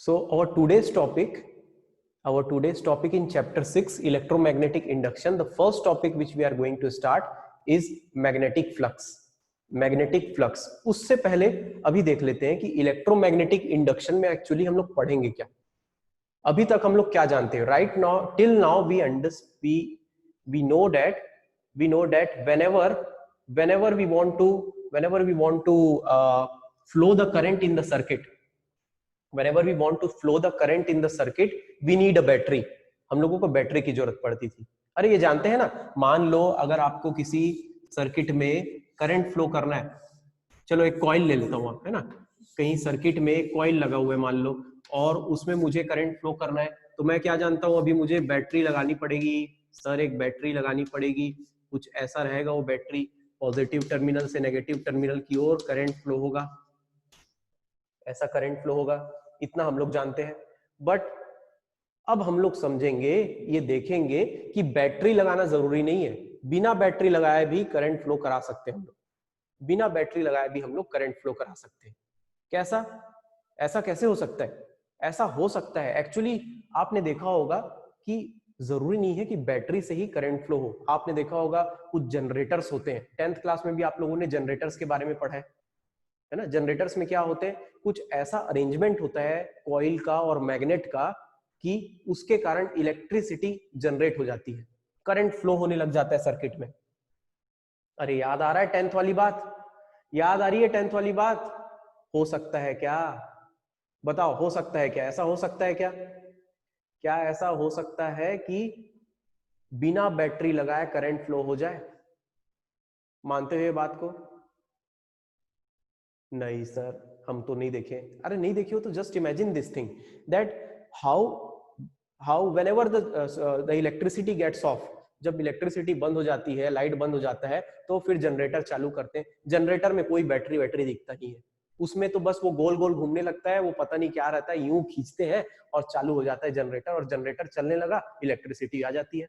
So our today's topic in chapter 6, electromagnetic induction. The first topic which we are going to start is magnetic flux. Magnetic flux. उससे पहले अभी देख लेते हैं कि electromagnetic induction में एक्चुअली हम लोग पढ़ेंगे क्या। अभी तक हम लोग क्या जानते हैं? Right now, till now we know that whenever we want to flow the current in the circuit, we need a battery. हम लोगों को बैटरी की जरूरत पड़ती थी। अरे ये जानते हैं ना, मान लो अगर आपको किसी सर्किट में करंट फ्लो करना है, चलो एक कॉइल ले लेता हूं, है ना, कहीं सर्किट में एक कॉइल लगा हुआ है मान लो, और उसमें मुझे करंट फ्लो करना है, तो मैं क्या जानता हूं, अभी मुझे बैटरी लगानी पड़ेगी। सर एक बैटरी लगानी पड़ेगी, कुछ ऐसा रहेगा वो बैटरी, पॉजिटिव टर्मिनल से नेगेटिव टर्मिनल की ओर करंट फ्लो होगा, ऐसा करंट फ्लो होगा, इतना हम लोग जानते हैं। बट अब हम लोग समझेंगे, ये देखेंगे कि बैटरी लगाना जरूरी नहीं है, बिना बैटरी लगाए भी करंट फ्लो करा सकते हैं हम लोग, बिना बैटरी लगाए भी हम लोग करंट फ्लो करा सकते हैं। कैसा? ऐसा कैसे हो सकता है? ऐसा हो सकता है एक्चुअली, आपने देखा होगा कि जरूरी नहीं है कि बैटरी से ही करंट फ्लो हो। आपने देखा होगा कुछ जनरेटर्स होते हैं, 10th क्लास में भी आप लोगों ने जनरेटर्स के बारे में पढ़ा है ना। जनरेटर्स में क्या होते हैं, कुछ ऐसा अरेंजमेंट होता है कॉइल का और मैग्नेट का कि उसके कारण इलेक्ट्रिसिटी जनरेट हो जाती है, करंट फ्लो होने लग जाता है सर्किट में। अरे याद आ रहा है 10th वाली बात? याद आ रही है 10th वाली बात? हो सकता है क्या? बताओ, हो सकता है क्या? ऐसा हो सकता है क्या? क्या ऐसा हो सकता है कि बिना बैटरी लगाए करंट फ्लो हो जाए? मानते हुए बात को? नहीं सर, हम तो नहीं देखे। अरे नहीं देखे हो तो just imagine this thing, that how whenever the electricity gets off, जब इलेक्ट्रिसिटी बंद हो जाती है, लाइट बंद हो जाता है, तो फिर जनरेटर चालू करते हैं। जनरेटर में कोई बैटरी वैटरी दिखता नहीं है, उसमें तो बस वो गोल गोल घूमने लगता है, वो पता नहीं क्या रहता है, यूं खींचते हैं और चालू हो जाता है जनरेटर, और जनरेटर चलने लगा, इलेक्ट्रिसिटी आ जाती है।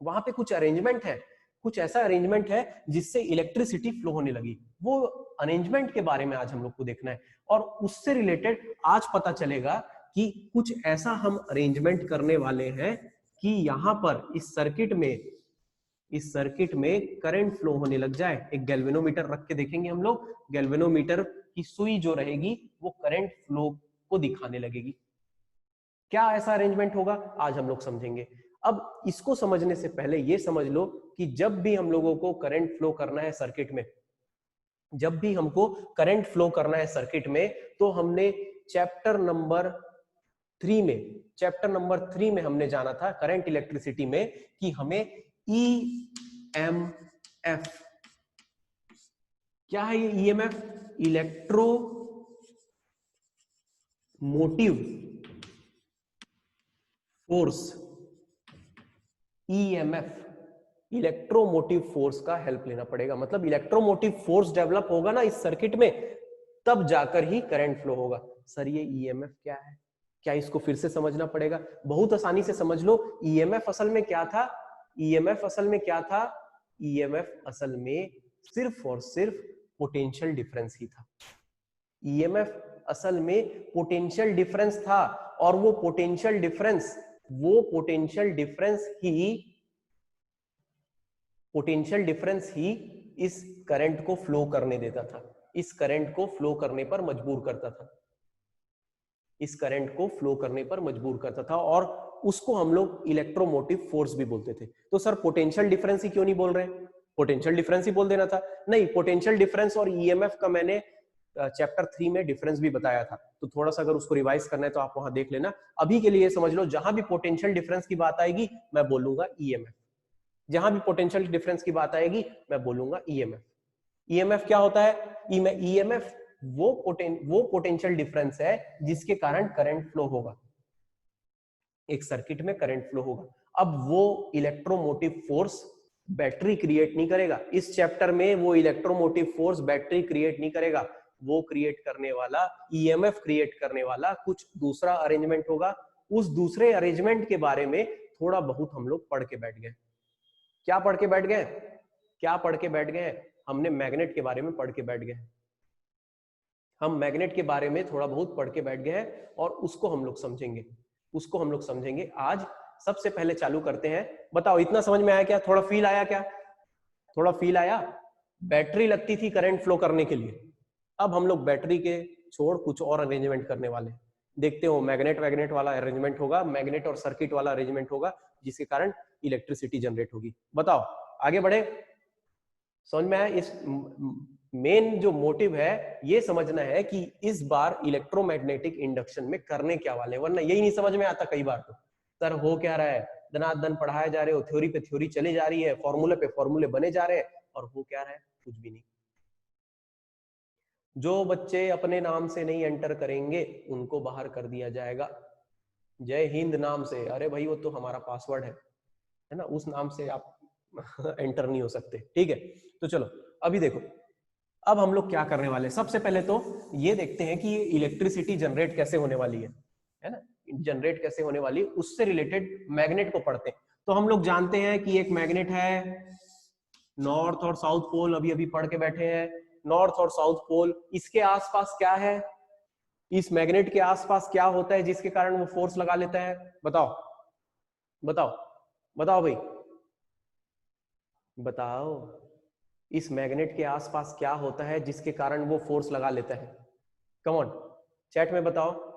वहां पे कुछ अरेंजमेंट है, कुछ ऐसा अरेंजमेंट है जिससे इलेक्ट्रिसिटी फ्लो होने लगी। वो अरेंजमेंट के बारे में आज हम लोग को देखना है, और उससे रिलेटेड आज पता चलेगा कि कुछ ऐसा हम अरेंजमेंट करने वाले हैं कि यहां पर इस सर्किट में करंट फ्लो होने लग जाए। एक गैल्वेनोमीटर रख के देखेंगे हम लोग, गैल्वेनोमीटर की सुई जो रहेगी वो करंट फ्लो को दिखाने लगेगी। क्या ऐसा अरेंजमेंट होगा, आज हम लोग समझेंगे। अब इसको समझने से पहले ये समझ लो कि जब भी हम लोगों को करंट फ्लो करना है सर्किट में, जब भी हमको करंट फ्लो करना है सर्किट में, तो हमने चैप्टर नंबर 3 में हमने जाना था करंट इलेक्ट्रिसिटी में कि हमें ईएमएफ, क्या है ये EMF? Electro motive force, EMF, electromotive force का हेल्प लेना पड़ेगा। मतलब इलेक्ट्रोमोटिव फोर्स डेवलप होगा ना इस सर्किट में, तब जाकर ही करंट फ्लो होगा। सर ये ईएमएफ क्या है? क्या इसको फिर से समझना पड़ेगा? बहुत आसानी से समझ लो। ईएमएफ असल में क्या था? ईएमएफ असल में क्या था? ईएमएफ असल में सिर्फ और सिर्फ पोटेंशियल डिफरेंस ही था। ईएमएफ असल में पोटेंशियल डिफरेंस था, और वो पोटेंशियल डिफरेंस ही इस करंट को फ्लो करने देता था, इस करंट को फ्लो करने पर मजबूर करता था, इस करंट को फ्लो करने पर मजबूर करता था, और उसको हम लोग इलेक्ट्रोमोटिव फोर्स भी बोलते थे। तो सर पोटेंशियल डिफरेंस ही क्यों नहीं बोल रहे? पोटेंशियल डिफरेंस ही बोल देना था। नहीं, पोटेंशियल डिफरेंस और ईएमएफ का मैंने चैप्टर 3 में डिफरेंस भी बताया था, तो थोड़ा सा अगर उसको रिवाइज करना है तो आप वहां देख लेना। अभी के लिए समझ लो, जहां भी पोटेंशियल डिफरेंस की बात आएगी मैं बोलूंगा ईएमएफ, जहां भी पोटेंशियल डिफरेंस की बात आएगी मैं बोलूंगा ईएमएफ। ईएमएफ क्या होता है? ईएमएफ वो पोटेंशियल डिफरेंस है जिसके कारण करंट फ्लो होगा, एक सर्किट में करंट फ्लो होगा। अब वो इलेक्ट्रोमोटिव फोर्स बैटरी क्रिएट नहीं करेगा, इस चैप्टर में वो इलेक्ट्रोमोटिव फोर्स बैटरी क्रिएट नहीं करेगा, वो क्रिएट करने वाला, ईएमएफ क्रिएट करने वाला कुछ दूसरा अरेंजमेंट होगा। उस दूसरे अरेंजमेंट के बारे में थोड़ा बहुत हम लोग पढ़ के बैठ गए। क्या पढ़ के बैठ गए? क्या पढ़ के बैठ गए? हमने मैग्नेट के बारे में पढ़ के बैठ गए। हम मैग्नेट के बारे में थोड़ा बहुत पढ़ के बैठ गए हैं और उसको हम लोग समझेंगे आज। सबसे पहले चालू करते हैं। बताओ इतना समझ में आया क्या? थोड़ा फील आया क्या? थोड़ा फील आया? बैटरी लगती थी करंट फ्लो करने के लिए, अब हम लोग बैटरी के छोड़ कुछ और अरेंजमेंट करने वाले हैं। देखते हो मैग्नेट वैग्नेट वाला अरेंजमेंट होगा, मैग्नेट और सर्किट वाला अरेंजमेंट होगा, जिसके कारण इलेक्ट्रिसिटी जनरेट होगी। बताओ आगे बढ़े। समझ में आया? इस मेन जो मोटिव है ये समझना है कि इस बार इलेक्ट्रोमैग्नेटिक इंडक्शन में करने क्या वाले, वरना यही नहीं समझ में आता कई बार। तो सर हो क्या रहा है, दनादन पढ़ाया जा रहे हो, थ्योरी पे थ्योरी चली जा रही है, फॉर्मूले पे फॉर्मूले बने जा रहे हैं, और हो क्या रहा है, कुछ भी नहीं। जो बच्चे अपने नाम से नहीं एंटर करेंगे उनको बाहर कर दिया जाएगा। जय हिंद नाम से, अरे भाई वो तो हमारा पासवर्ड है ना, उस नाम से आप एंटर नहीं हो सकते। ठीक है, तो चलो अभी देखो, अब हम लोग क्या करने वाले हैं। सबसे पहले तो ये देखते हैं कि ये इलेक्ट्रिसिटी जनरेट कैसे होने वाली है ना, जनरेट कैसे होने वाली, उससे रिलेटेड मैग्नेट को पढ़ते हैं। तो हम लोग जानते हैं कि एक मैग्नेट है, नॉर्थ और साउथ पोल, अभी अभी पढ़ के बैठे हैं, नॉर्थ और साउथ पोल। इसके आसपास क्या है, इस मैग्नेट के आसपास क्या होता है जिसके कारण वो फोर्स लगा लेता है? बताओ बताओ बताओ भाई, बताओ इस मैग्नेट के आसपास क्या होता है जिसके कारण वो फोर्स लगा लेता है? कम ऑन, चैट में बताओ।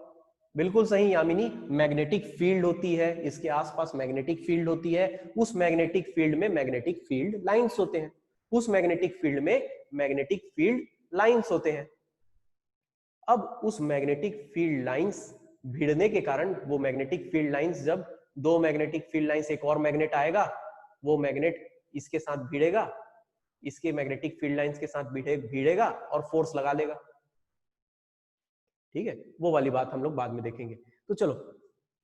बिल्कुल सही यामिनी, मैग्नेटिक फील्ड होती है, इसके आसपास मैग्नेटिक फील्ड होती है, उस मैग्नेटिक फील्ड में मैग्नेटिक फील्ड लाइंस होते हैं, उस मैग्नेटिक फील्ड में मैग्नेटिक फील्ड लाइंस होते हैं। अब उस मैग्नेटिक फील्ड लाइंस भिड़ने के कारण, वो मैग्नेटिक फील्ड लाइंस जब दो मैग्नेटिक फील्ड लाइंस, एक और मैग्नेट आएगा, वो मैग्नेट इसके साथ भिड़ेगा, इसके मैग्नेटिक फील्ड लाइंस के साथ भिड़ेगा और फोर्स लगा लेगा। ठीक है, वो वाली बात हम लोग बाद में देखेंगे। तो चलो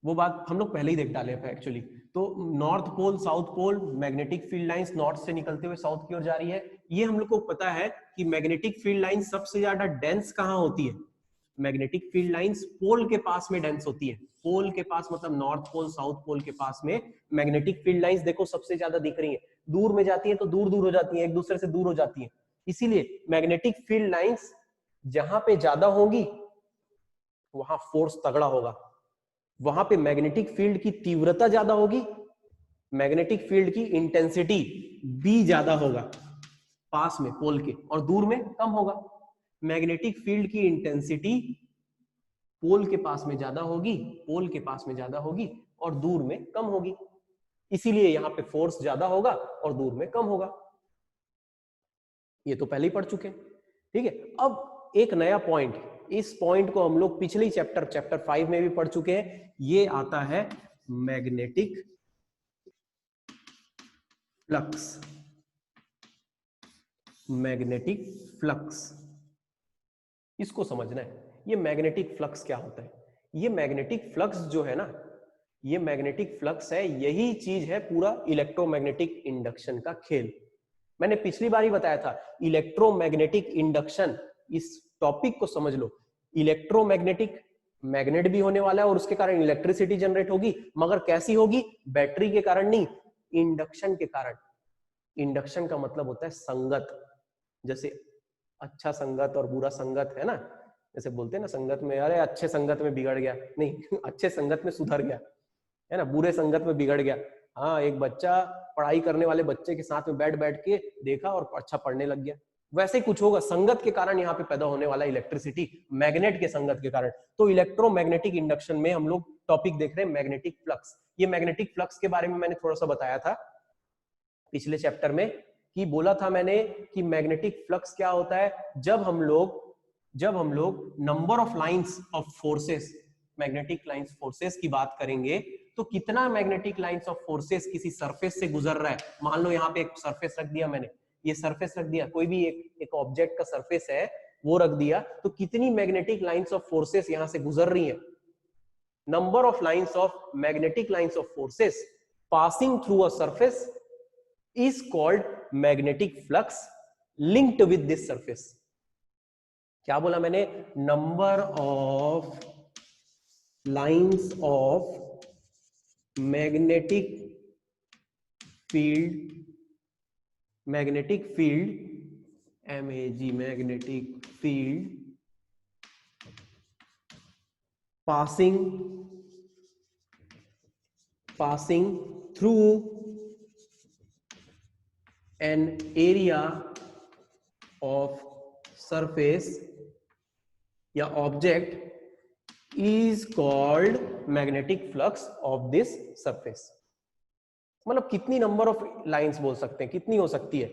वो बात हम लोग पहले ही देख डाले हैं एक्चुअली। तो north pole south pole, magnetic field lines north से निकलते हुए साउथ की ओर जा रही है। ये हम लोग को पता है कि मैग्नेटिक फील्ड लाइंस सबसे ज्यादा डेंस कहां होती है? मैग्नेटिक फील्ड लाइंस पोल के पास में डेंस होती है। पोल के पास मतलब नॉर्थ पोल साउथ पोल के पास में मैग्नेटिक फील्ड लाइंस देखो सबसे ज्यादा दिख रही है। दूर में जाती है तो दूर दूर हो जाती है, एक दूसरे से दूर हो जाती है। इसीलिए मैग्नेटिक फील्ड लाइंस जहां पे ज्यादा होंगी वहां फोर्स तगड़ा होगा, वहां पे मैग्नेटिक फील्ड की तीव्रता ज्यादा होगी, मैग्नेटिक फील्ड की इंटेंसिटी भी ज्यादा होगा पास में पोल के, और दूर में कम होगा। मैग्नेटिक फील्ड की इंटेंसिटी पोल के पास में ज्यादा होगी, पोल के पास में ज्यादा होगी और दूर में कम होगी, इसीलिए यहां पे फोर्स ज्यादा होगा और दूर में कम होगा। ये तो पहले ही पढ़ चुके हैं। ठीक है, अब एक नया पॉइंट, इस पॉइंट को हम लोग पिछले चैप्टर 5 में भी पढ़ चुके हैं। ये आता है मैग्नेटिक फ्लक्स। मैग्नेटिक फ्लक्स, इसको समझना है। ये मैग्नेटिक फ्लक्स क्या होता है? ये मैग्नेटिक फ्लक्स जो है ना, ये मैग्नेटिक फ्लक्स है, यही चीज है पूरा इलेक्ट्रोमैग्नेटिक इंडक्शन का खेल। मैंने पिछली बार ही बताया था, इलेक्ट्रोमैग्नेटिक इंडक्शन, इस टॉपिक को समझ लो। इलेक्ट्रोमैग्नेटिक, मैग्नेट भी होने वाला है और उसके कारण इलेक्ट्रिसिटी जनरेट होगी, मगर कैसी होगी? बैटरी के कारण नहीं, इंडक्शन के कारण। इंडक्शन का मतलब होता है संगत। जैसे अच्छा संगत और बुरा संगत है ना, जैसे बोलते हैं ना संगत में, अरे अच्छे संगत में बिगड़ गया, नहीं अच्छे संगत में सुधर गया, है ना, बुरे संगत में बिगड़ गया। हाँ, एक बच्चा पढ़ाई करने वाले बच्चे के साथ में बैठ बैठ के देखा और अच्छा पढ़ने लग गया, वैसे ही कुछ होगा। संगत के कारण यहाँ पे पैदा होने वाला इलेक्ट्रिसिटी, मैग्नेट के संगत के कारण। तो इलेक्ट्रोमैग्नेटिक इंडक्शन में हम लोग टॉपिक देख रहे हैं मैग्नेटिक फ्लक्स। ये मैग्नेटिक फ्लक्स के बारे में मैंने थोड़ा सा बताया था पिछले चैप्टर में, कि बोला था मैंने कि मैग्नेटिक फ्लक्स क्या होता है। जब हम लोग number of lines of forces, magnetic lines forces की बात करेंगे, तो कितना मैग्नेटिक लाइंस ऑफ फोर्सेस किसी सरफेस से गुजर रहा है। मान लो यहाँ पे एक सरफेस रख दिया मैंने, ये सरफेस रख दिया, कोई भी एक ऑब्जेक्ट का सरफेस है वो रख दिया, तो कितनी मैग्नेटिक लाइंस ऑफ फोर्सेस यहां से गुजर रही है। Number of lines of magnetic lines of forces passing through a surface is called magnetic flux linked with this surface. क्या बोला मैंने? Number of lines of magnetic field, magnetic field, magnetic field passing through an area of surface या object is called magnetic flux of this surface. मतलब कितनी number of lines बोल सकते हैं, कितनी हो सकती है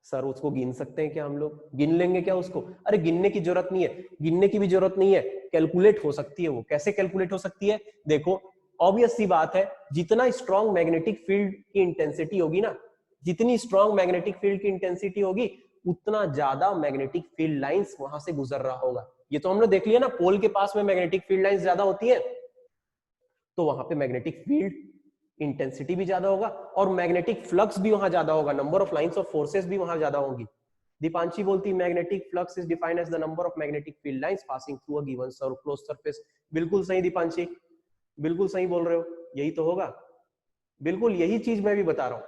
सर? उसको गिन सकते हैं क्या हम लोग? गिन लेंगे क्या उसको? अरे गिनने की जरूरत नहीं है, गिनने की भी जरूरत नहीं है, कैलकुलेट हो सकती है। वो कैसे कैलकुलेट हो सकती है? देखो ऑब्वियस सी बात है, जितना स्ट्रॉन्ग मैग्नेटिक फील्ड की इंटेंसिटी होगी ना, जितनी स्ट्रॉन्ग मैग्नेटिक फील्ड की इंटेंसिटी होगी उतना ज्यादा मैग्नेटिक फील्ड लाइंस वहां से गुजर रहा होगा। ये तो हमने देख लिया ना, पोल के पास में मैग्नेटिक फील्ड लाइंस ज्यादा होती है तो वहां पे मैग्नेटिक फील्ड इंटेंसिटी भी ज्यादा होगा और मैग्नेटिक फ्लक्स भी वहां ज्यादा होगा, number of lines of forces भी वहां ज्यादा होंगी। दीपांशी बोलती magnetic flux is defined as the number of magnetic field lines passing through a given close surface. बिल्कुल सही दीपांशी, बिल्कुल सही बोल रहे हो, यही तो होगा। बिल्कुल यही चीज मैं भी बता रहा हूं,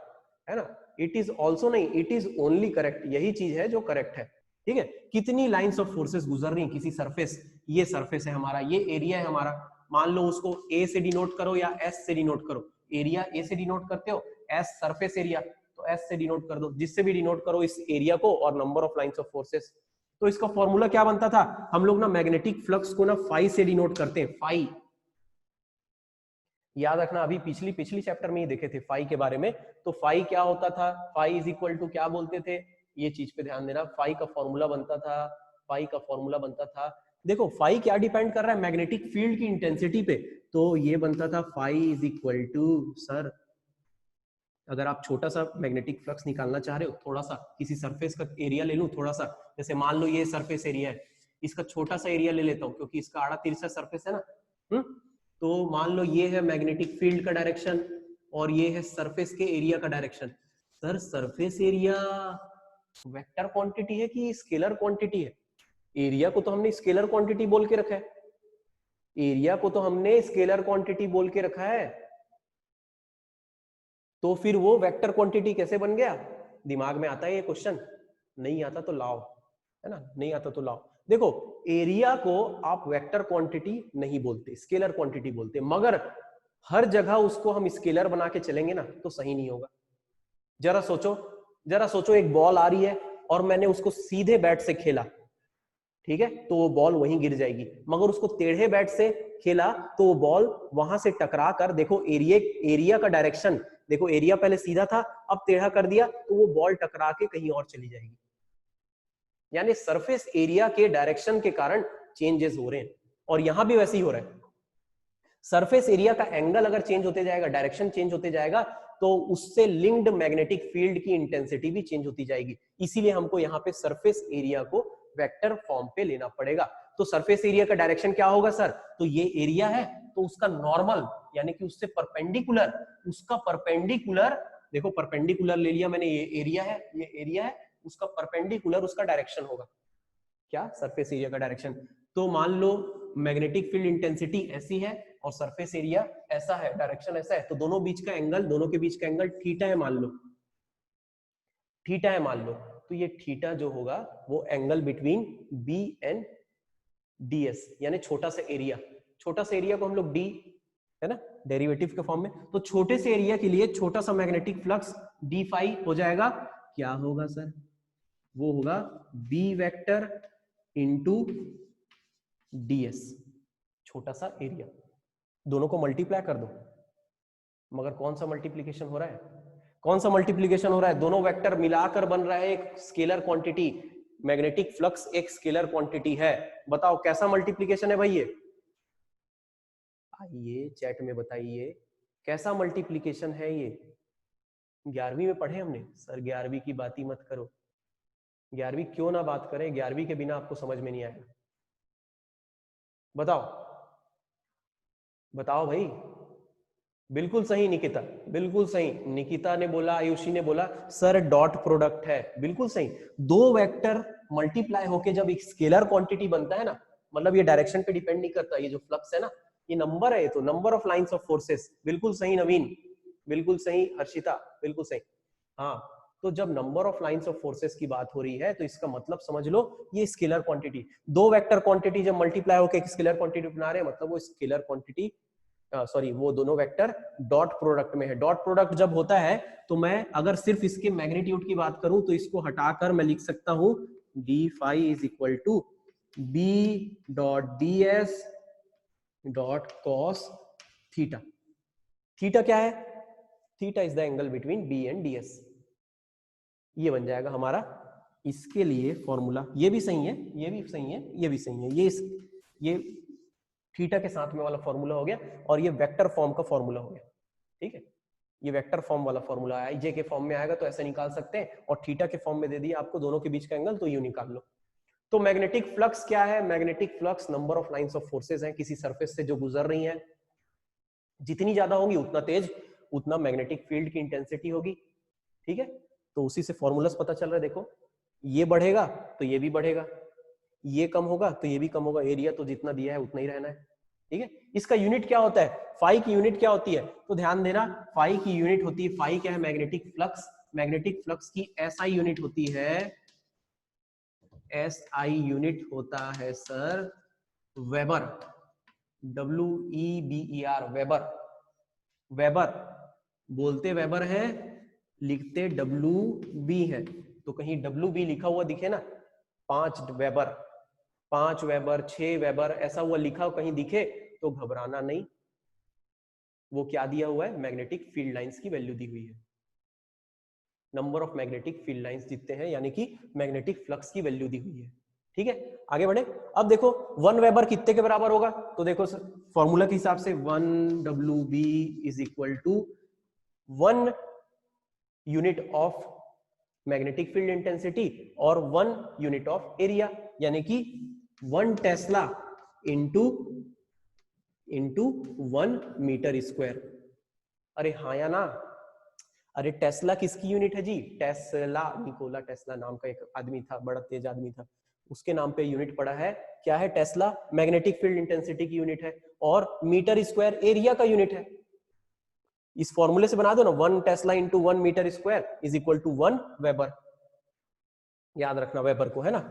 है ना। इट इज ऑल्सो नहीं, इट इज ओनली करेक्ट, यही चीज है जो करेक्ट है। ठीक है, कितनी लाइंस ऑफ फोर्सेस गुजर रही किसी सरफेस, ये सरफेस है हमारा, ये एरिया है हमारा। मान लो उसको ए से डिनोट करो या एस से डिनोट करो। एरिया ए से डिनोट करते हो, एस सरफेस एरिया, तो एस से डिनोट कर दो, जिससे भी डिनोट करो इस एरिया को और number of lines of forces. तो इसका फॉर्मूला क्या बनता था? हम लोग ना मैग्नेटिक फ्लक्स को ना फाई से डिनोट करते हैं, फाई। याद रखना, अभी पिछली चैप्टर में ही देखे थे फाई के बारे में। तो फाई क्या होता था? फाई इज इक्वल टू क्या बोलते थे, ये चीज पे ध्यान देना। फाई का फॉर्मूला बनता था, फाई का फॉर्मूला बनता था, देखो फाई क्या डिपेंड कर रहा है? मैग्नेटिक फील्ड की इंटेंसिटी पे। तो ये बनता था phi is equal to, sir अगर आप छोटा सा मैग्नेटिक फ्लक्स निकालना चाह रहे हो, थोड़ा सा किसी सरफेस का एरिया ले लूं, थोड़ा सा, जैसे मान लो ये सरफेस एरिया है, इसका छोटा सा एरिया ले लेता हूं क्योंकि इसका आड़ा तिरछा सरफेस है ना। तो मान लो ये है मैग्नेटिक फील्ड का डायरेक्शन और ये है सरफेस के एरिया का direction. Sir surface area vector quantity है कि स्केलर क्वांटिटी है? एरिया को तो हमने स्केलर क्वांटिटी बोल के रखा है, एरिया को तो हमने स्केलर क्वांटिटी बोल के रखा है, तो फिर वो वेक्टर क्वांटिटी कैसे बन गया? दिमाग में आता है ये क्वेश्चन? नहीं आता तो लाओ, है ना, नहीं आता तो लाओ। देखो एरिया को आप वेक्टर क्वांटिटी नहीं बोलते, स्केलर क्वांटिटी बोलते, मगर हर जगह उसको हम स्केलर बना के चलेंगे ना तो सही नहीं होगा। जरा सोचो, जरा सोचो, एक बॉल आ रही है और मैंने उसको सीधे बैट से खेला, ठीक है, तो वो बॉल वहीं गिर जाएगी। मगर उसको टेढ़े बैट से खेला तो वो बॉल वहां से टकरा कर, देखो एरिया का डायरेक्शन, देखो एरिया पहले सीधा था, अब टेढ़ा कर दिया तो वो बॉल टकरा के कहीं और चली जाएगी। यानी सरफेस एरिया के डायरेक्शन के कारण चेंजेस हो रहे हैं, और यहां भी वैसे ही हो रहा है। सरफेस एरिया का एंगल अगर चेंज होते जाएगा, डायरेक्शन चेंज होते जाएगा, तो उससे लिंक्ड मैग्नेटिक फील्ड की इंटेंसिटी भी चेंज होती जाएगी। इसीलिए हमको यहाँ पे सरफेस एरिया को वेक्टर फॉर्म पे लेना पड़ेगा। तो सरफेस एरिया का डायरेक्शन क्या होगा सर? तो ये एरिया है तो उसका नॉर्मल यानी कि उससे परपेंडिकुलर, उसका परपेंडिकुलर, देखो परपेंडिकुलर ले लिया मैंने, ये एरिया है, ये एरिया है, उसका परपेंडिकुलर उसका डायरेक्शन होगा क्या? सरफेस एरिया का डायरेक्शन। तो मान लो मैग्नेटिक फील्ड इंटेंसिटी ऐसी है और सरफेस एरिया ऐसा है, डायरेक्शन ऐसा है, तो दोनों बीच का एंगल, दोनों के बीच का एंगल थीटा है मान लो, थीटा है मान लो, तो ये थीटा जो होगा वो angle between B and ds, यानी छोटा सा एरिया, छोटा सा एरिया को हम लोग डी, है ना, डेरिवेटिव के फॉर्म में, तो छोटे से एरिया के लिए छोटा सा मैग्नेटिक फ्लक्स डी फाई हो जाएगा। क्या होगा सर? वो होगा बी वेक्टर इंटू डीएस, छोटा सा एरिया, दोनों को मल्टीप्लाई कर दो। मगर कौन सा मल्टीप्लीकेशन हो रहा है? कौन सा मल्टीप्लीकेशन हो रहा है? दोनों वेक्टर मिलाकर बन रहा है एक स्केलर क्वांटिटी। मैग्नेटिक फ्लक्स एक स्केलर क्वांटिटी है, बताओ कैसा मल्टीप्लीकेशन है भाई ये? आइए चैट में बताइए कैसा मल्टीप्लीकेशन है ये? 11वीं में पढ़े हमने सर, 11वीं की बात ही मत करो। 11वीं क्यों ना बात करें, 11वीं के बिना आपको समझ में नहीं आएगा। बताओ बताओ भाई। बिल्कुल सही निकिता, बिल्कुल सही, निकिता ने बोला, आयुषी ने बोला सर डॉट प्रोडक्ट है, बिल्कुल सही। दो वेक्टर मल्टीप्लाई होके जब एक स्केलर क्वांटिटी बनता है ना, मतलब ये डायरेक्शन पे डिपेंड नहीं करता, ये जो फ्लक्स है ना ये नंबर है, ये तो number of lines of forces. बिल्कुल सही नवीन, बिल्कुल सही हर्षिता, बिल्कुल सही। हाँ तो जब number of lines of forces की बात हो रही है तो इसका मतलब समझ लो ये स्केलर क्वांटिटी, दो वेक्टर क्वांटिटी जब मल्टीप्लाई होकर एक स्केलर क्वांटिटी बना रहे हैं, मतलब वो स्केलर क्वांटिटी सॉरी वो दोनों वेक्टर डॉट प्रोडक्ट में है। डॉट प्रोडक्ट जब होता है तो मैं अगर सिर्फ इसके मैग्नीट्यूड की बात करूं तो इसको हटाकर मैं लिख सकता हूं d phi is equal to B dot D s dot cos theta. Theta क्या है? Theta is the angle between B and d s. ये बन जाएगा हमारा इसके लिए फॉर्मूला। ये भी सही है, ये भी सही है, ये भी सही है। ये थीटा के साथ में वाला फॉर्मूला हो गया और ये वेक्टर फॉर्म का फॉर्मूला हो गया। ठीक है, ये वेक्टर फॉर्म वाला फॉर्मूला है। जे के फॉर्म में आएगा तो ऐसे निकाल सकते हैं और थीटा के फॉर्म में दे दिया आपको दोनों के बीच का एंगल, तो यू निकाल लो। तो मैग्नेटिक फ्लक्स क्या है? Magnetic flux number of lines of forces हैं किसी सरफेस से जो गुजर रही हैं। जितनी ज्यादा होंगी उतना तेज, उतना मैग्नेटिक फील्ड की इंटेंसिटी होगी। ठीक है, तो उसी से फॉर्मूलास पता चल रहा है। देखो ये बढ़ेगा तो ये भी बढ़ेगा, ये कम होगा तो ये भी कम होगा। एरिया तो जितना दिया है उतना ही रहना है। ठीक है, इसका यूनिट क्या होता है? फाई की यूनिट क्या होती है? तो ध्यान देना, फाई की यूनिट होती है, फाई क्या है? Magnetic flux. मैग्नेटिक फ्लक्स की एसआई यूनिट होती है, एसआई यूनिट होता है sir weber, WEBER, weber. Weber बोलते वेबर है, लिखते WB है। तो कहीं WB लिखा हुआ दिखे ना, 5 वेबर, 5 वेबर, 6 वेबर ऐसा हुआ लिखा कहीं दिखे तो घबराना नहीं। वो क्या दिया हुआ है? मैग्नेटिक फील्ड लाइंस की वैल्यू दी हुई है। Number of magnetic field lines जितने हैं यानी कि मैग्नेटिक फ्लक्स की वैल्यू दी हुई है। ठीक है, आगे बढ़े। अब देखो 1 वेबर कितने के बराबर होगा? तो देखो फॉर्मूला के हिसाब से 1 WB is equal to 1 unit of magnetic field intensity और 1 यूनिट ऑफ एरिया, यानी कि 1 टेस्ला इंटू 1 मीटर स्क्वायर। अरे हाँ या ना? अरे टेस्ला किसकी यूनिट है जी? टेस्ला, निकोला टेस्ला नाम का एक आदमी था, बड़ा तेज आदमी था, उसके नाम पे यूनिट पड़ा है। क्या है? टेस्ला मैग्नेटिक फील्ड इंटेंसिटी की यूनिट है और मीटर स्क्वायर एरिया का यूनिट है। इस फॉर्मूले से बना दो ना, 1 tesla into 1 metre square is equal to 1 weber. याद रखना वेबर को, है ना?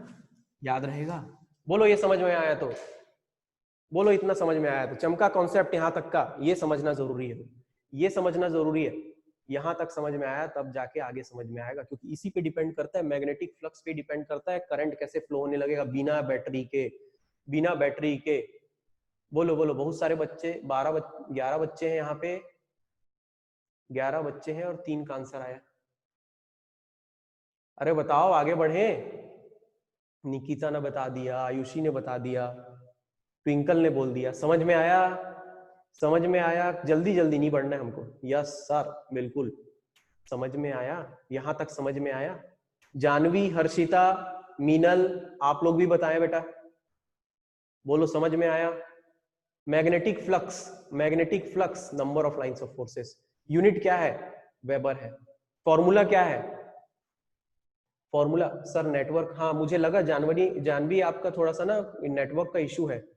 याद रहेगा? बोलो ये समझ में आया तो बोलो, इतना समझ में आया तो। चमका कॉन्सेप्ट यहां तक का, ये समझना जरूरी है, ये समझना जरूरी है। यहां तक समझ में आया तब जाके आगे समझ में आएगा, क्योंकि इसी पे डिपेंड करता है, मैग्नेटिक फ्लक्स पे डिपेंड करता है करंट कैसे फ्लो होने लगेगा बिना बैटरी के, बिना बैटरी के। बोलो बोलो, बहुत सारे बच्चे, 11 बच्चे हैं यहाँ पे, 11 बच्चे हैं और 3 का आंसर आया। अरे बताओ, आगे बढ़े। निकिता ने बता दिया, आयुषी ने बता दिया, ट्विंकल ने बोल दिया। समझ में आया? समझ में आया? जल्दी जल्दी नहीं बढ़ना है हमको। यस सर, बिल्कुल समझ में आया। यहां तक समझ में आया? जानवी, हर्षिता, मीनल, आप लोग भी बताएं बेटा। बोलो समझ में आया? Magnetic flux, magnetic flux number of lines of forces, unit क्या है? वेबर है। फॉर्मूला क्या है? फॉर्मूला सर नेटवर्क, हाँ मुझे लगा जानवी आपका थोड़ा सा ना नेटवर्क का इशू है।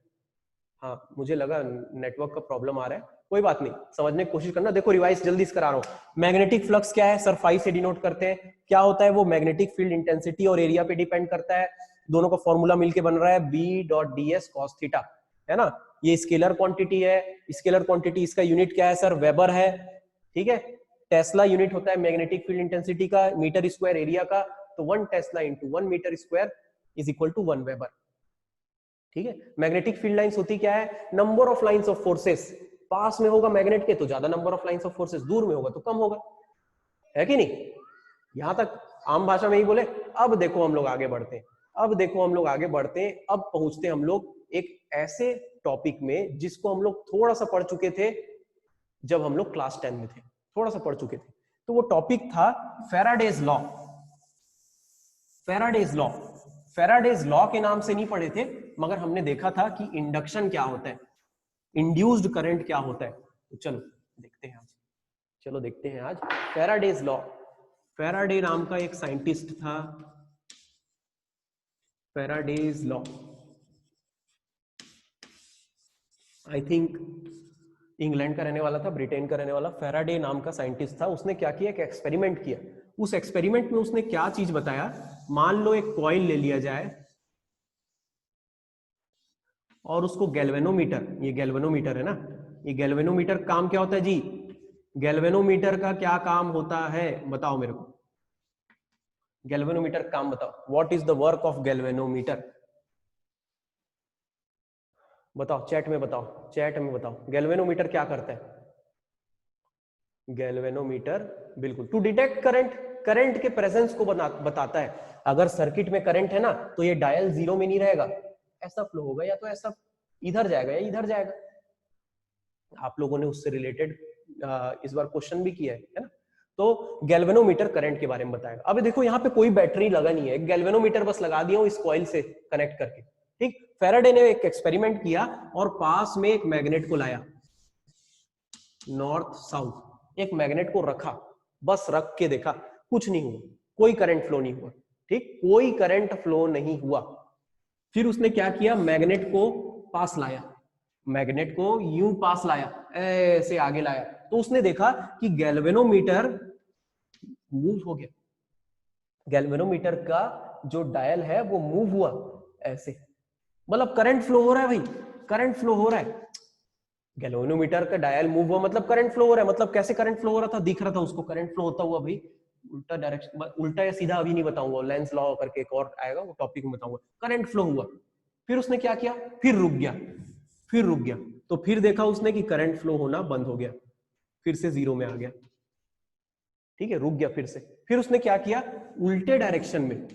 हाँ मुझे लगा नेटवर्क का प्रॉब्लम आ रहा है, कोई बात नहीं, समझने की कोशिश करना। देखो रिवाइज जल्दी से करा रहा हूं। मैग्नेटिक फ्लक्स क्या है सर? फाई से डिनोट करते हैं। क्या होता है वो? मैग्नेटिक फील्ड इंटेंसिटी और एरिया पे डिपेंड करता है। दोनों का फॉर्मूला मिलके बन रहा है B dot D S cos theta, है ना? ये स्केलर क्वांटिटी है। स्केलर क्वांटिटी, इसका यूनिट क्या है सर? वेबर है। ठीक है, टेस्ला यूनिट होता है मैग्नेटिक फील्ड इंटेंसिटी का, मीटर स्क्वायर एरिया का। तो 1 tesla into 1 metre square is equal to 1 weber. ठीक है, मैग्नेटिक फील्ड लाइंस होती क्या है? Number of lines of forces. पास में होगा मैग्नेट के तो ज्यादा number of lines of forces, दूर में होगा तो कम होगा, है कि नहीं? यहां तक आम भाषा में ही बोले। अब देखो हम लोग आगे बढ़ते हैं, अब देखो हम लोग आगे बढ़ते हैं। अब पहुंचते हम लोग एक ऐसे टॉपिक में जिसको हम लोग थोड़ा सा पढ़ चुके थे जब हम लोग क्लास 10 में थे, थोड़ा सा पढ़ चुके थे। तो वो टॉपिक था Faraday's law. Faraday's law, Faraday's law के नाम से नहीं पढ़े थे, मगर हमने देखा था कि इंडक्शन क्या होता है, इंड्यूस्ड करंट क्या होता है। तो चलो देखते हैं आज, चलो देखते हैं आज फैराडेज लॉ। फैराडे नाम का एक साइंटिस्ट था, Faraday's law, I think England का रहने वाला था, ब्रिटेन का रहने वाला। फैराडे नाम का साइंटिस्ट था, उसने क्या किया, एक एक्सपेरिमेंट किया। उस एक्सपेरिमेंट में उसने क्या चीज बताया, मान लो एक कॉइल ले लिया जाए और उसको गैल्वेनोमीटर, ये गैल्वेनोमीटर है ना, ये गैल्वेनोमीटर काम क्या होता है जी, गैल्वेनोमीटर का क्या काम होता है बताओ मेरे को, गैल्वेनोमीटर काम बताओ, what is the work of galvanometer, बताओ चैट में बताओ, चैट में बताओ गैल्वेनोमीटर क्या करता है। गैल्वेनोमीटर बिल्कुल टू डिटेक्ट करंट, करंट के प्रेजेंस को बताता है। अगर सर्किट में करंट है ना तो ये डायल जीरो में नहीं रहेगा, ऐसा फ्लो होगा या तो ऐसा इधर जाएगा या इधर जाएगा। आप लोगों ने उससे रिलेटेड इस बार क्वेश्चन भी किया है ना। तो गैल्वेनोमीटर करंट के बारे में बताएगा। अब देखो यहाँ पे कोई बैटरी लगा नहीं है, गैल्वेनोमीटर बस लगा दिया हूं इस कॉइल से कनेक्ट करके, ठीक। फैराडे ने एक एक्सपेरिमेंट किया और पास में एक मैग्नेट को लाया, नॉर्थ साउथ, एक मैग्नेट को रखा, बस रख के देखा, कुछ नहीं हुआ, कोई करंट फ्लो नहीं हुआ, ठीक, कोई करंट फ्लो नहीं हुआ। फिर उसने क्या किया, मैग्नेट को पास लाया, मैग्नेट को यूं पास लाया, ऐसे आगे लाया, तो उसने देखा कि गैल्वेनोमीटर मूव हो गया, गैल्वेनोमीटर का जो डायल है वो मूव हुआ ऐसे, मतलब करंट फ्लो हो रहा है भाई, करंट फ्लो हो रहा है। गैल्वेनोमीटर का डायल मूव हुआ मतलब करंट फ्लो हो रहा है, मतलब कैसे करंट फ्लो हो रहा था, दिख रहा था उसको करंट फ्लो होता हुआ भाई, उल्टा डायरेक्शन, उल्टा या सीधा अभी नहीं बताऊंगा, लेंस लॉ करके एक और आएगा वो टॉपिक में बताऊंगा। करंट फ्लो हुआ, फिर उसने क्या किया, फिर रुक गया, फिर रुक गया, तो फिर देखा उसने कि करंट फ्लो होना बंद हो गया, फिर से जीरो में आ गया, ठीक है, रुक गया फिर से। फिर उसने क्या किया, उल्टे डायरेक्शन में,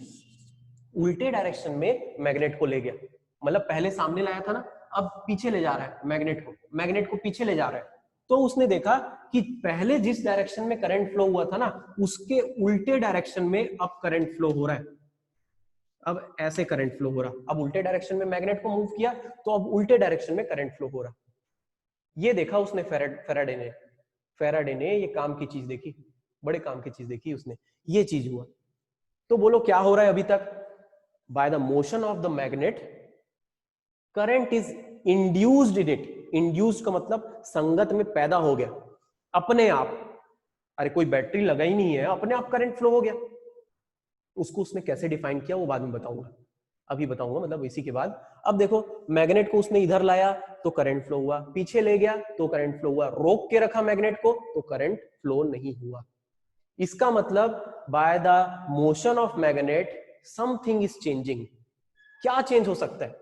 उल्टे डायरेक्शन में मैग्नेट को ले गया, मतलब पहले सामने लाया था ना, अब पीछे ले जा रहा है मैग्नेट को, मैग्नेट को पीछे ले जा रहा है। तो उसने देखा कि पहले जिस डायरेक्शन में करंट फ्लो हुआ था ना उसके उल्टे डायरेक्शन में अब करंट फ्लो हो रहा है, अब ऐसे करंट फ्लो हो रहा, अब उल्टे डायरेक्शन में मैग्नेट को मूव किया तो अब उल्टे डायरेक्शन में करंट फ्लो हो रहा। ये देखा उसने फैराडे ने, फैराडे ने ये काम की चीज देखी, बड़े काम की चीज देखी उसने, ये चीज हुआ। तो बोलो क्या हो रहा है अभी तक, by the motion of the magnet current is induced in it, induced का मतलब संगत में पैदा हो गया अपने आप, अरे कोई बैटरी लगा ही नहीं है, अपने आप करंट फ्लो हो गया। उसको उसने कैसे डिफाइन किया वो बाद में बताऊंगा, अभी बताऊंगा मतलब इसी के बाद। अब देखो मैग्नेट को उसने इधर लाया तो करंट फ्लो हुआ, पीछे ले गया तो करंट फ्लो हुआ, रोक के रखा मैग्नेट को तो करंट फ्लो नहीं हुआ। इसका मतलब by the motion of magnet something is changing. क्या चेंज हो सकता है,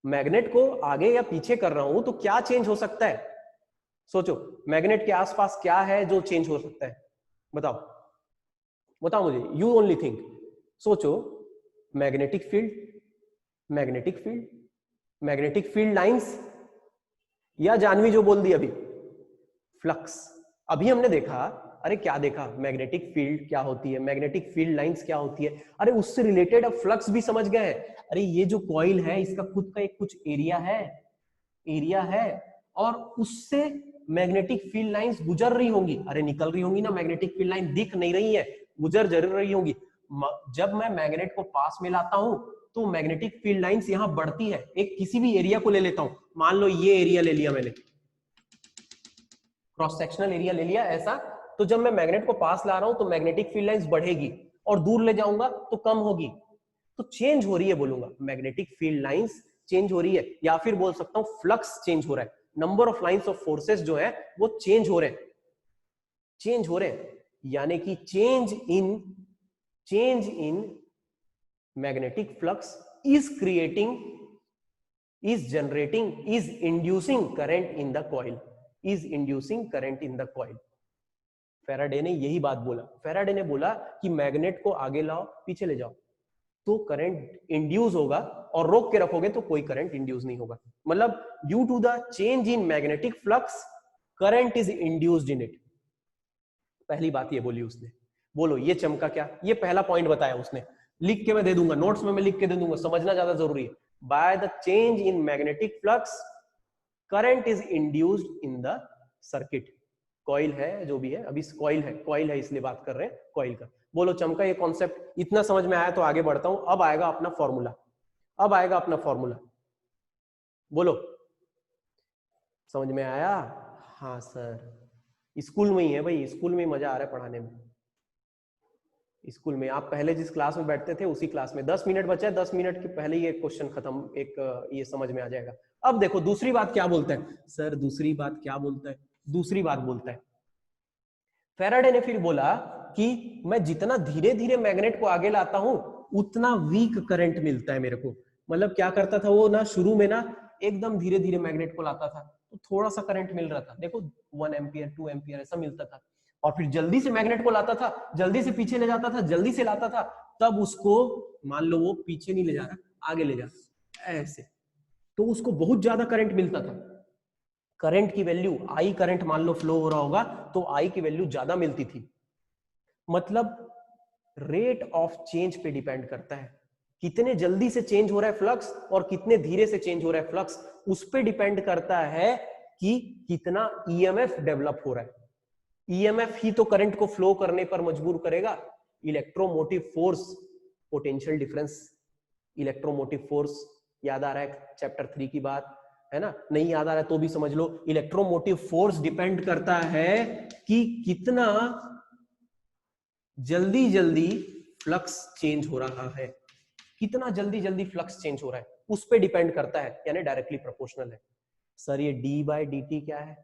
मैग्नेट को आगे या पीछे कर रहा हूं तो क्या चेंज हो सकता है, सोचो मैग्नेट के आसपास क्या है जो चेंज हो सकता है, बताओ बताओ मुझे, यू ओनली थिंक, सोचो, magnetic field, magnetic field, magnetic field lines, या जानवी जो बोल दी अभी, फ्लक्स। अभी हमने देखा, अरे क्या देखा, मैग्नेटिक फील्ड क्या होती है, मैग्नेटिक फील्ड लाइंस क्या होती है, अरे उससे रिलेटेड अब फ्लक्स भी समझ गए हैं। अरे ये जो कॉइल है इसका खुद का एक कुछ एरिया है, एरिया है, और उससे मैग्नेटिक फील्ड लाइंस गुजर रही होंगी, अरे निकल रही होंगी ना, मैग्नेटिक फील्ड लाइन दिख नहीं रही है, गुजर जरूर रही होंगी। जब मैं मैग्नेट को पास में लाता हूं तो मैग्नेटिक फील्ड लाइंस यहां बढ़ती है, एक किसी भी एरिया को ले लेता हूं, मान लो ये एरिया ले लिया मैंने, क्रॉस सेक्शनल एरिया ले लिया ऐसा, तो जब मैं मैग्नेट को पास ला रहा हूं तो मैग्नेटिक फील्ड लाइंस बढ़ेगी और दूर ले जाऊंगा तो कम होगी, तो चेंज हो रही है, बोलूंगा मैग्नेटिक फील्ड लाइंस चेंज हो रही है, या फिर बोल सकता हूं फ्लक्स चेंज हो रहा है, number of lines of forces जो है वो चेंज हो रहे हैं, चेंज हो रहे हैं, यानी कि change in magnetic flux is creating, is generating, is inducing current in the coil, is inducing current in the coil। Faraday ने यही बात बोला, फैराडे ने बोला कि मैग्नेट को आगे लाओ पीछे ले जाओ तो करंट इंड्यूस होगा, और रोक के रखोगे तो कोई करंट इंड्यूस नहीं होगा, मतलब due to the change in magnetic flux current is induced in it. पहली बात ये बोली उसने, बोलो ये चमका क्या, ये पहला पॉइंट बताया उसने, लिख के मैं दे दूंगा नोट्स में, मैं लिख के दे दूंगा, समझना ज्यादा जरूरी है। By the change in magnetic flux current is induced in the circuit. Coil है जो भी है, अभी कॉइल है इसलिए बात कर रहे हैं कॉइल का। बोलो चमका ये कॉन्सेप्ट इतना समझ में आया तो आगे बढ़ता हूं, अब आएगा अपना फॉर्मूला, अब आएगा अपना फॉर्मूला, बोलो समझ में आया, हाँ सर, स्कूल में ही है भाई, स्कूल में ही मजा आ रहा है पढ़ाने में। स्कूल में आप पहले जिस क्लास में बैठते थे उसी क्लास में 10 मिनट बचा है, 10 मिनट के पहले ही एक क्वेश्चन खत्म, एक ये समझ में आ जाएगा। अब देखो दूसरी बात क्या बोलता है सर, दूसरी बात क्या बोलता है, दूसरी बात बोलता है फैराडे ने फिर बोला कि मैं जितना धीरे धीरे मैग्नेट को आगे लाता हूं उतना वीक करंट मिलता है मेरे को। मतलब क्या करता था वो ना, शुरू में ना एकदम धीरे धीरे मैग्नेट को लाता था तो थोड़ा सा करंट मिल रहा था, देखो 1 एम्पियर 2 एम्पियर ऐसा मिलता था, और फिर जल्दी से मैग्नेट को लाता था, जल्दी से पीछे ले जाता था, जल्दी से लाता था, तब उसको मान लो वो पीछे नहीं ले जा रहा आगे ले जा ऐसे, तो उसको बहुत ज्यादा करंट मिलता था। करंट की वैल्यू आई, करंट मान लो फ्लो हो रहा होगा तो आई की वैल्यू ज्यादा मिलती थी। मतलब रेट ऑफ चेंज पे डिपेंड करता है, कितने जल्दी से चेंज हो रहा है फ्लक्स और कितने धीरे से चेंज हो रहा है फ्लक्स, उस पे डिपेंड करता है कि कितना ईएमएफ डेवलप हो रहा है। ईएमएफ ही तो करंट को फ्लो करने पर मजबूर करेगा। Electromotive force, potential difference, electromotive force याद आ रहा है चैप्टर 3 की बात है ना, नहीं याद आ रहा है तो भी समझ लो। इलेक्ट्रोमोटिव फोर्स डिपेंड करता है कि कितना जल्दी जल्दी फ्लक्स चेंज हो रहा है, कितना जल्दी जल्दी फ्लक्स चेंज हो रहा है उस पे डिपेंड करता है, यानी डायरेक्टली प्रोपोर्शनल है। सर ये d/dt क्या है?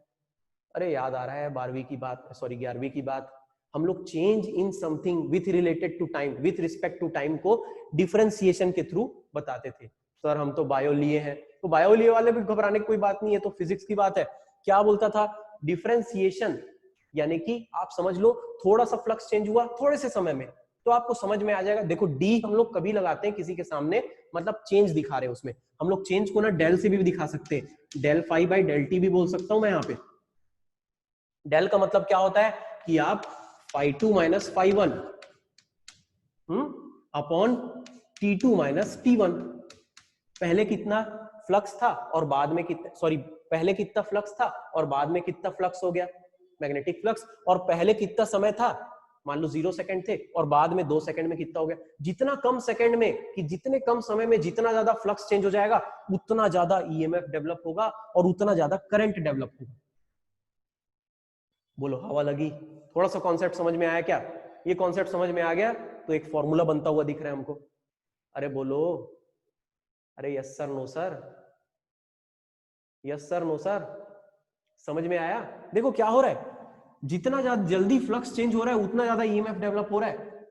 अरे याद आ रहा है 12वीं की बात, सॉरी 11वीं की बात, हम लोग change in something with related to time, with respect to time को डिफरेंशिएशन के थ्रू बताते थे। सर हम तो बायो लिए हैं, तो बायो लिए वाले भी घबराने की कोई बात नहीं है, तो फिजिक्स की बात है। क्या बोलता था? डिफरेंशिएशन यानी कि आप समझ लो थोड़ा सा फ्लक्स चेंज हुआ थोड़े से समय में तो आपको समझ में आ जाएगा। देखो डी हम लोग कभी लगाते हैं किसी के सामने, मतलब चेंज दिखा रहे हैं उसमें, हम लोग चेंज को ना डेल से भी दिखा सकते हैं, del phi by del T भी बोल सकता हूं मैं यहाँ पे। डेल का मतलब क्या होता है कि आप phi two minus phi one upon T two minus T one. पहले कितना फ्लक्स था और बाद में कितना, सॉरी पहले कितना फ्लक्स था और बाद में कितना फ्लक्स हो गया, मैग्नेटिक फ्लक्स, और पहले कितना समय था, मान लो 0 सेकंड थे और बाद में 2 सेकंड में कितना हो गया। जितना कम सेकंड में कि जितने कम समय में जितना ज्यादा फ्लक्स चेंज हो जाएगा उतना ज्यादा ईएमएफ डेवलप होगा और उतना ज्यादा करंट डेवलप होगा। बोलो हवा लगी? थोड़ा सा कॉन्सेप्ट समझ में आया क्या? ये कॉन्सेप्ट समझ में आ गया तो एक फॉर्मूला बनता हुआ दिख रहा है हमको। अरे बोलो, अरे yes sir no sir, yes sir no sir, समझ में आया? देखो क्या हो रहा है, जितना ज्यादा जल्दी फ्लक्स चेंज हो रहा है उतना ज्यादा ईएमएफ डेवलप हो रहा है,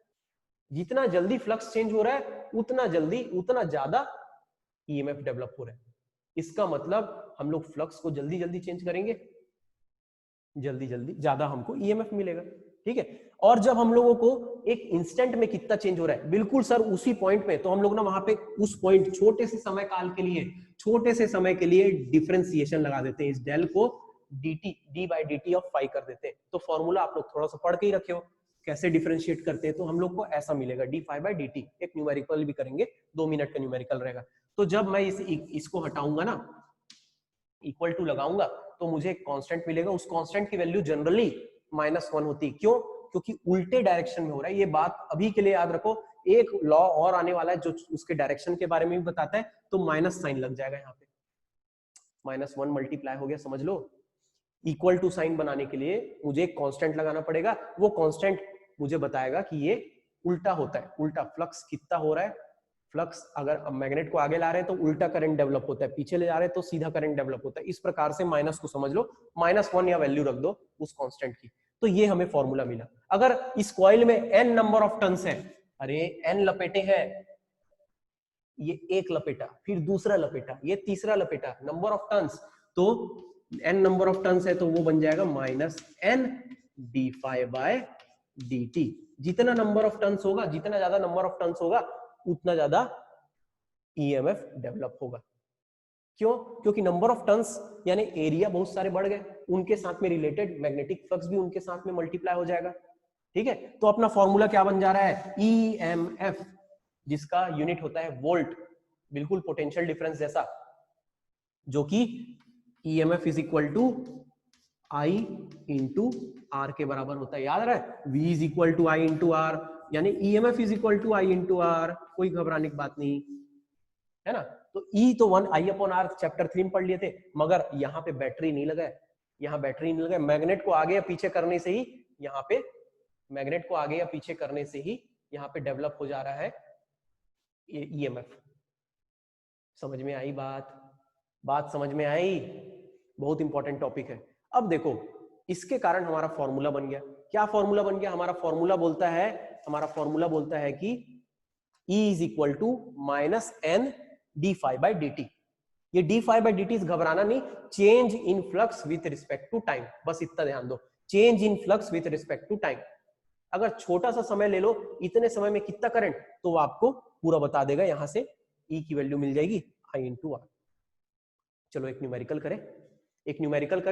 जितना जल्दी फ्लक्स चेंज हो रहा है उतना जल्दी उतना ज्यादा ईएमएफ डेवलप हो रहा है। इसका मतलब हम लोग फ्लक्स को जल्दी जल्दी चेंज करेंगे, जल्दी जल्दी ज्यादा हमको ईएमएफ मिलेगा, ठीक है। और जब हम लोगों को एक इंस्टेंट में कितना चेंज हो रहा है, बिल्कुल सर उसी पॉइंट पे, तो हम लोग ना वहां पे उस पॉइंट छोटे से समय काल के लिए, छोटे से समय के लिए डिफरेंशिएशन लगा देते हैं, इस डेल को dt d/dt ऑफ फाई कर देते हैं। तो फॉर्मूला आप लोग थोड़ा सा पढ़ के ही रखे हो कैसे डिफरेंशिएट करते हैं, तो हम लोग को ऐसा मिलेगा d/dt। एक न्यूमेरिकल भी करेंगे, 2 मिनट का न्यूमेरिकल रहेगा। तो जब मैं इसको हटाऊंगा ना, इक्वल टू लगाऊंगा, तो मुझे एक कांस्टेंट मिलेगा, उस कांस्टेंट की वैल्यू जनरली -1 होती है। क्यों? क्योंकि उल्टे डायरेक्शन में हो रहा है। ये बात अभी के लिए याद रखो, एक लॉ और आने वाला है जो उसके डायरेक्शन के बारे में भी बताता है, तो माइनस साइन लग जाएगा यहाँ पे, -1 मल्टीप्लाई हो गया, समझ लो। इक्वल टू साइन बनाने के लिए मुझे एक कांस्टेंट लगाना पड़ेगा, वो कांस्टेंट मुझे बताएगा कि ये उल्टा होता है, उल्टा फ्लक्स कितना हो रहा है। फ्लक्स अगर मैग्नेट को आगे ला रहे हैं तो उल्टा करंट डेवलप होता है, पीछे ले जा रहे हैं तो सीधा करंट डेवलप होता है। इस प्रकार से माइनस को समझ लो, -1 या वैल्यू रख दो उस कांस्टेंट की, तो ये हमें फॉर्मूला मिला। अगर इस कॉइल में n नंबर ऑफ टर्न्स है, अरे n लपेटे हैं, ये एक लपेटा, फिर दूसरा लपेटा, ये तीसरा लपेटा, नंबर ऑफ टर्न्स, तो n नंबर ऑफ टर्न्स है तो वो बन जाएगा -n d∅/dt। जितना नंबर ऑफ टर्न्स होगा, जितना ज्यादा नंबर ऑफ टर्न्स होगा उतना ज्यादा ईएमएफ डेवलप होगा। क्यों? क्योंकि नंबर ऑफ टर्न्स यानी एरिया बहुत सारे बढ़ गए, उनके साथ में रिलेटेड मैग्नेटिक फ्लक्स भी उनके साथ में मल्टीप्लाई हो जाएगा, ठीक है। तो अपना फॉर्मूला क्या बन जा रहा है, ईएमएफ, जिसका यूनिट होता है वोल्ट, बिल्कुल पोटेंशियल डिफरेंस जैसा, जो कि EMF is equal to I into R के बराबर होता है। याद रहा है, V is equal to I into R, यानी EMF is equal to I into R, कोई घबराने की बात नहीं है ना। तो E तो 1I/R चैप्टर 3 में पढ़ लिए थे, मगर यहाँ पे बैटरी नहीं लगा है, यहाँ बैटरी नहीं लगा है। मैग्नेट को आगे या पीछे करने से ही, यहाँ पे मैग्नेट को आगे या पीछे करने से ही यहाँ पे डेवलप हो जा रहा है ईएमएफ। समझ में आई बात? बात समझ में आई? बहुत इंपॉर्टेंट टॉपिक है। अब देखो इसके कारण हमारा फॉर्मूला बन गया। क्या फॉर्मूला बन गया? हमारा फॉर्मूला बोलता है कि E is equal to minus N D phi by D T. ये D phi by D T घबराना नहीं, change in flux with respect to time, बस इतना ध्यान दो, change in flux with respect to time. अगर छोटा सा समय ले लो, इतने समय में कितना करंट, तो वो आपको पूरा बता देगा। यहां से E की वैल्यू मिल जाएगी I इंटू आर। चलो एक न्यूमेरिकल करें,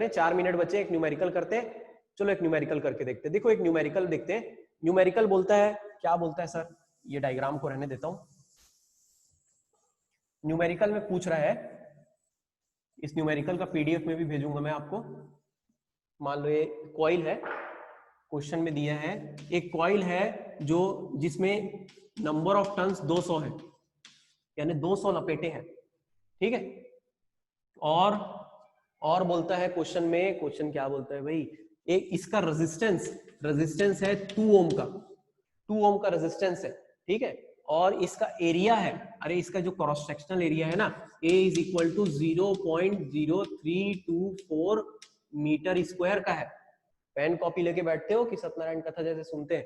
4 मिनट बचे, एक न्यूमेरिकल करते हैं। चलो एक न्यूमेरिकल करके देखते हैं। देखो एक न्यूमेरिकल देखते हैं। न्यूमेरिकल बोलता है, क्या बोलता है सर, ये डायग्राम को रहने देता हूं। न्यूमेरिकल में पूछ रहा है, इस न्यूमेरिकल का पीडीएफ में भी भेजूंगा मैं आपको। मान लो ये कॉइल है, क्वेश्चन में दिया है एक कॉइल है जो जिसमें नंबर ऑफ टर्न्स 200 है, यानी 200 लपेटे हैं, ठीक है। और बोलता है क्वेश्चन में, क्वेश्चन क्या बोलता है भाई, एक इसका रेजिस्टेंस है 2 ओम का, 2 ओम का रेजिस्टेंस है, ठीक है। और इसका एरिया है, अरे इसका जो क्रॉस सेक्शनल एरिया है ना, A is equal to 0.0324 metre square का है। पेन कॉपी लेके बैठते हो कि सत्यनारायण कथा जैसे सुनते हैं?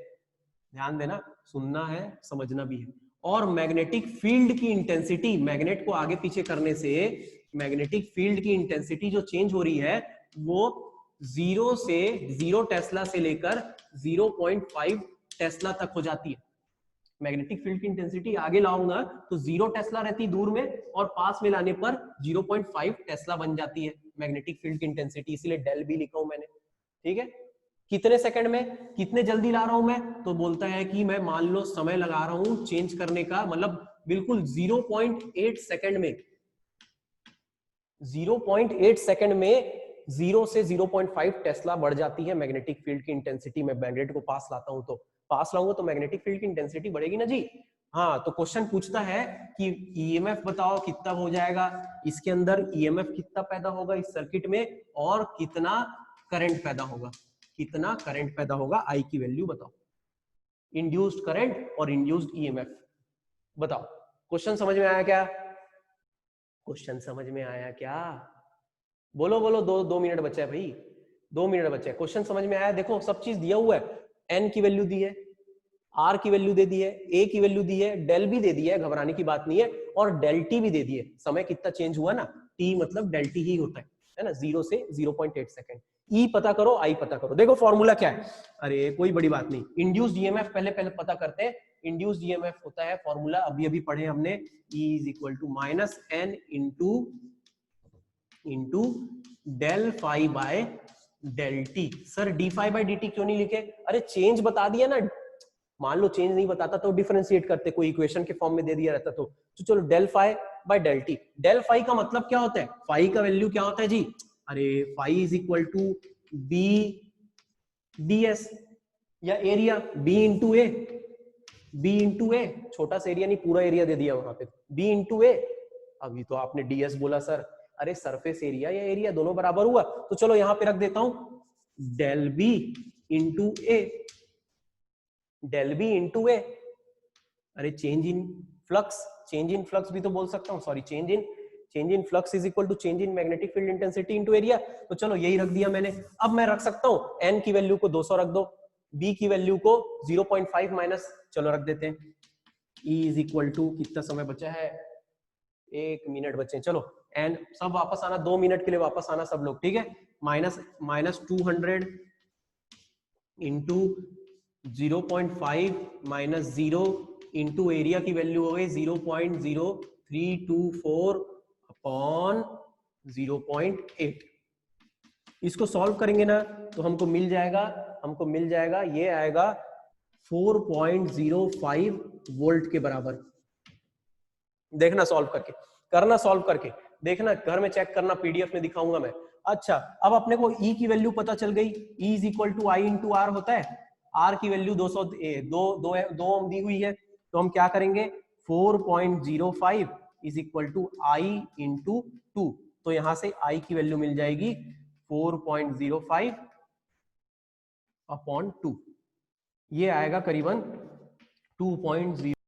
ध्यान देना, सुनना है, समझना भी है। और मैग्नेटिक फील्ड की इंटेंसिटी, मैग्नेट को आगे पीछे करने से मैग्नेटिक फील्ड की इंटेंसिटी जो चेंज हो रही है वो 0 टेस्ला से लेकर 0.5 टेस्ला तक हो जाती है। मैग्नेटिक फील्ड की इंटेंसिटी आगे लाऊंगा तो 0 टेस्ला रहती दूर में, और पास में लाने पर 0.5 टेस्ला बन जाती है मैग्नेटिक फील्ड की इंटेंसिटी, इसीलिए डेल भी लिखा हूं मैंने, ठीक है। कितने सेकंड में, कितने जल्दी ला रहा हूं मैं, तो बोलता है कि मैं मान लो समय लगा रहा हूं चेंज करने का, मतलब बिल्कुल 0.8 सेकंड में, 0.8 सेकंड में 0 से 0.5 टेस्ला बढ़ जाती है मैग्नेटिक फील्ड की इंटेंसिटी। में मैग्नेट को पास लाता हूं तो, पास लाऊंगा तो मैग्नेटिक फील्ड की इंटेंसिटी बढ़ेगी ना जी। हाँ, तो क्वेश्चन पूछता है कि ईएमएफ बताओ कितना हो जाएगा, इसके अंदर ईएमएफ कितना पैदा होगा इस सर्किट में, और कितना करंट पैदा होगा, कितना करंट पैदा होगा, आई की वैल्यू बताओ। इंड्यूस्ड करंट और इंड्यूस्ड ईएमएफ बताओ। क्वेश्चन समझ में आया क्या? क्वेश्चन समझ में आया क्या? बोलो बोलो, 2 मिनट बचे हैं भाई, 2 मिनट बचे हैं। क्वेश्चन समझ में आया? देखो सब चीज दिया हुआ है, एन की वैल्यू दी है, आर की वैल्यू दे दी है, ए की वैल्यू दी है, डेल भी दे दिया है, घबराने की बात नहीं है, और डेल टी भी दे दी है। समय कितना चेंज हुआ ना, टी मतलब डेल टी ही होता है ना, 0 से 0.8 सेकंड। ई पता करो, आई पता करो। देखो फॉर्मूला क्या है, अरे कोई बड़ी बात नहीं, इंड्यूस्ड ईएमएफ पहले पता करते हैं। इंड्यूस्ड ईएमएफ होता है, फॉर्मूला अभी पढ़े हमने, E is equal to minus N into del phi by del T. Sir D phi by D T क्यों नहीं लिखे? अरे चेंज बता दिया ना, मान लो चेंज नहीं बताता तो डिफरेंशिएट करते, कोई इक्वेशन के फॉर्म में दे दिया रहता तो चलो del phi by del T. Del phi का मतलब क्या होता है, फाई का वैल्यू क्या होता है जी, अरे phi is equal to B D S, या area B into A, B into A, छोटा सा एरिया नहीं पूरा एरिया दे दिया वहां पे, बी इंटू ए। अभी तो आपने डीएस बोला सर, अरे सरफेस एरिया या एरिया दोनों बराबर हुआ, तो चलो यहां पे रख देता हूं del B into A, del B into A. अरे चेंज इन फ्लक्स भी तो बोल सकता हूं, sorry change in flux is equal to change in magnetic field intensity into area. तो चलो यही रख दिया मैंने। अब मैं रख सकता हूं एन की वैल्यू को 200 रख दो, बी की वैल्यू को 0.5 माइनस, चलो रख देते हैं। E इज इक्वल टू, कितना समय बचा है, 1 मिनट बचे, चलो एन सब वापस आना, 2 मिनट के लिए वापस आना सब लोग, ठीक है। Minus 200 into 0.5 minus 0 into area की वैल्यू हो गई 0.0324 अपॉन 0.8। इसको सॉल्व करेंगे ना तो हमको मिल जाएगा ये आएगा 4.05 वोल्ट के बराबर। देखना सॉल्व करके, करना सॉल्व करके देखना, घर में चेक करना, पीडीएफ में दिखाऊंगा मैं। अच्छा अब अपने को E की वैल्यू पता चल गई, E is equal to I into R होता है, R की वैल्यू 2 ओम दी हुई है, तो हम क्या करेंगे 4.05 is equal to I into 2, तो यहां से I की वैल्यू मिल जाएगी 4.05 अपॉन 2, ये आएगा करीबन 2.0